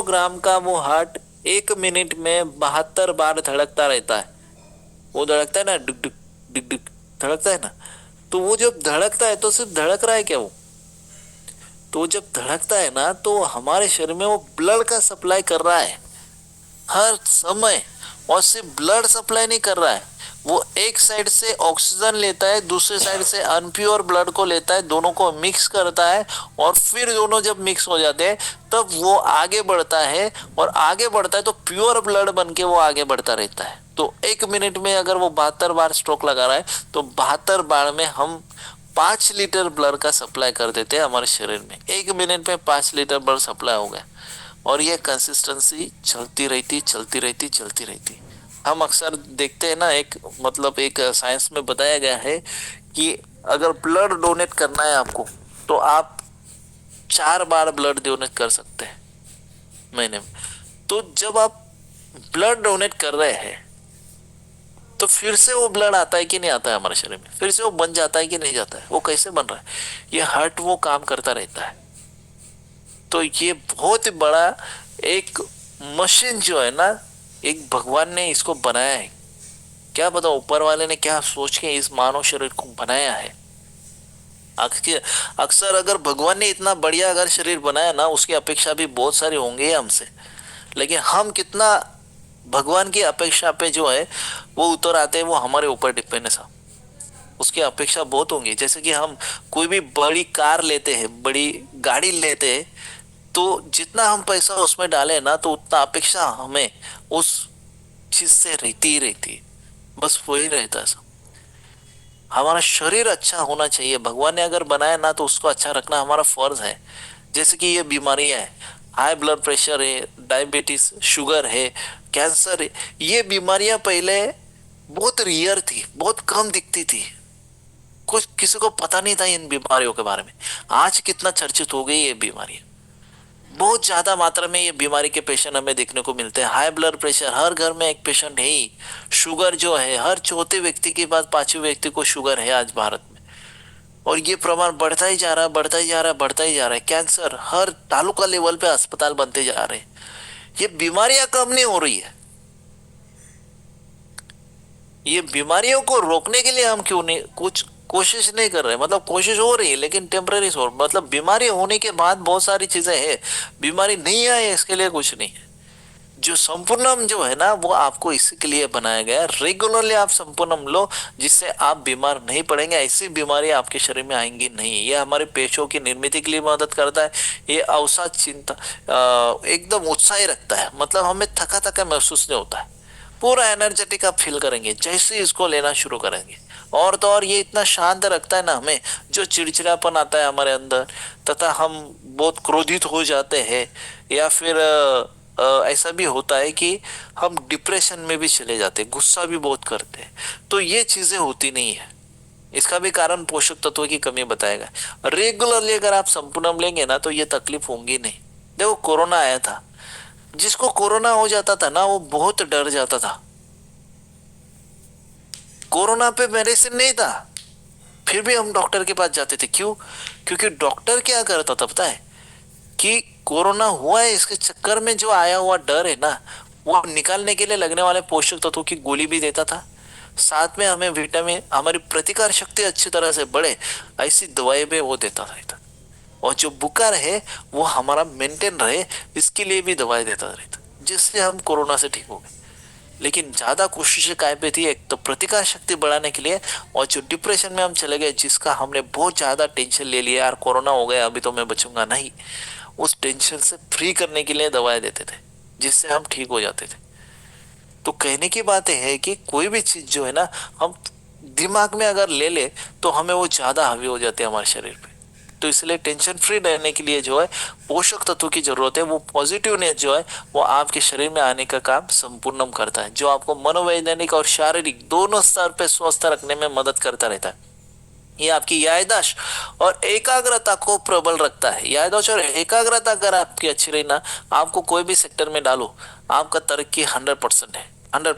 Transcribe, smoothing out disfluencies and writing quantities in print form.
ग्राम का वो heart 1 minute में 72 बार धड़कता रहता है। वो धड़कता है ना, डुक डुक डुक डुक धड़कता है ना। तो वो जब धड़कता है तो सिर्फ धड़क रहा है क्या वो? तो जब धड़कता है ना तो हमारे शरीर में वो ब्लड का सप्लाई कर रहा है हर समय। और सिर्फ ब्लड सप्लाई नहीं कर रहा है, वो एक साइड से ऑक्सीजन लेता है, दूसरे साइड से अनप्योर ब्लड को लेता है, दोनों को मिक्स करता है। और फिर दोनों जब मिक्स हो जाते हैं तब वो आगे बढ़ता है, और आगे बढ़ता है तो प्योर ब्लड बन के वो आगे बढ़ता रहता है। तो 1 मिनट में अगर वो 72 बार स्ट्रोक लगा रहा है तो 72 बार में हम 5 लीटर ब्लड का सप्लाई कर देते हैं हमारे शरीर में। 1 मिनट में 5 लीटर ब्लड सप्लाई हो गया। और ये कंसिस्टेंसी चलती रहती चलती रहती चलती रहती। हम अक्सर देखते हैं ना, एक साइंस में बताया गया है कि अगर ब्लड डोनेट करना है आपको तो आप 4 बार ब्लड डोनेट कर सकते हैं महीने में। तो जब आप ब्लड डोनेट कर रहे हैं तो फिर से वो ब्लड आता है कि नहीं आता है हमारे शरीर में, फिर से वो बन जाता है कि नहीं जाता है, वो कैसे बन रहा है? ये हार्ट वो काम करता रहता है। तो ये बहुत बड़ा एक मशीन जो है ना, एक भगवान ने इसको बनाया है। क्या पता ऊपर वाले ने क्या सोच के इस मानव शरीर को बनाया है। अक्सर अगर भगवान ने इतना बढ़िया अगर शरीर बनाया ना, उसकी अपेक्षा भी बहुत सारी होंगे हमसे। लेकिन हम कितना भगवान की अपेक्षा पे जो है वो उतर आते हैं, वो हमारे ऊपर डिपेंड है साहब। उसकी अपेक्षा बहुत होंगी। जैसे कि हम कोई भी बड़ी कार लेते हैं, बड़ी गाड़ी लेते हैं, तो जितना हम पैसा उसमें डालें ना तो उतना अपेक्षा हमें उस चीज से रहती ही रहती है। बस वही रहता है सब। हमारा शरीर अच्छा होना चाहिए। भगवान ने अगर बनाया ना तो उसको अच्छा रखना हमारा फर्ज है। जैसे कि ये बीमारियां है, हाई ब्लड प्रेशर है, डायबिटीज, शुगर है, कैंसर है, ये बीमारियां पहले बहुत रियर थी, बहुत कम दिखती थी। कुछ किसी को पता नहीं था इन बीमारियों के बारे में। आज कितना चर्चित हो गई ये बीमारियां। बहुत ज्यादा मात्रा में ये बीमारी के पेशेंट हमें देखने को मिलते हैं। हाई ब्लड प्रेशर हर घर में एक पेशेंट है ही। शुगर जो है हर चौथे व्यक्ति के बाद पांचवें व्यक्ति को शुगर है आज भारत में। और ये प्रमाण बढ़ता ही जा रहा है, बढ़ता ही जा रहा है, बढ़ता ही जा रहा है। कैंसर हर तालुका लेवल पे अस्पताल बनते जा रहे हैं। ये बीमारियां कम नहीं हो रही है। ये बीमारियों को रोकने के लिए हम क्यों नहीं कुछ कोशिश नहीं कर रहे? मतलब कोशिश हो रही है लेकिन टेम्पररी हो, मतलब बीमारी होने के बाद बहुत सारी चीजें हैं। बीमारी नहीं आए इसके लिए कुछ नहीं है। जो संपूर्णम जो है ना वो आपको इसी के लिए बनाया गया है। रेगुलरली आप संपूर्णम लो, जिससे आप बीमार नहीं पड़ेंगे। ऐसी बीमारी आपके शरीर में आएंगी नहीं। ये हमारे पेशों की निर्मित के लिए मदद करता है। ये अवसाद चिंता एकदम उत्साही रखता है। मतलब हमें थका थका महसूस नहीं होता है। पूरा एनर्जेटिक आप फील करेंगे जैसे इसको लेना शुरू करेंगे। और तो और ये इतना शांत रखता है ना हमें, जो चिड़चिड़ापन आता है हमारे अंदर तथा हम बहुत क्रोधित हो जाते हैं, या फिर ऐसा भी होता है कि हम डिप्रेशन में भी चले जाते हैं, गुस्सा भी बहुत करते हैं। तो ये चीजें होती नहीं है। इसका भी कारण पोषक तत्वों की कमी बताएगा। रेगुलरली अगर आप संपूर्ण लेंगे ना तो ये तकलीफ होंगी नहीं। देखो कोरोना आया था, जिसको कोरोना हो जाता था ना वो बहुत डर जाता था। कोरोना पे मेडिसिन नहीं था, फिर भी हम डॉक्टर के पास जाते थे। क्यों? क्योंकि डॉक्टर क्या करता था पता है? कि कोरोना हुआ है इसके चक्कर में जो आया हुआ डर है ना, वो निकालने के लिए लगने वाले पोषक तत्वों की गोली भी देता था। साथ में हमें विटामिन, हमारी प्रतिकार शक्ति अच्छी तरह से बढ़े, ऐसी दवाई भी वो देता रहता। और जो बुखार है वो हमारा मेंटेन रहे, इसके लिए भी दवाई देता रहता, जिससे हम कोरोना से ठीक हो गए। लेकिन ज्यादा कोशिशें काय पे थी? एक तो प्रतिकार शक्ति बढ़ाने के लिए, और जो डिप्रेशन में हम चले गए, जिसका हमने बहुत ज्यादा टेंशन ले लिया, यार कोरोना हो गया अभी तो मैं बचूंगा नहीं, उस टेंशन से फ्री करने के लिए दवाएं देते थे, जिससे हम ठीक हो जाते थे। तो कहने की बात है कि कोई भी चीज जो है ना, हम दिमाग में अगर ले ले तो हमें वो ज्यादा हावी हो जाती है हमारे शरीर पे। तो इसलिए टेंशन फ्री रहने के लिए जो है पोषक तत्वों की जरूरत है। वो पॉजिटिवनेस जो है वो आपके शरीर में आने का काम संपूर्णम करता है, जो आपको मनोवैज्ञानिक और शारीरिक दोनों स्तर पे स्वस्थ रखने में मदद करता रहता है। ये आपकी याददाश्त और एकाग्रता को प्रबल रखता है। याददाश्त और एकाग्रता अगर आपकी अच्छी रही ना, आपको कोई भी सेक्टर में डालो, आपका तरक्की 100% है। 100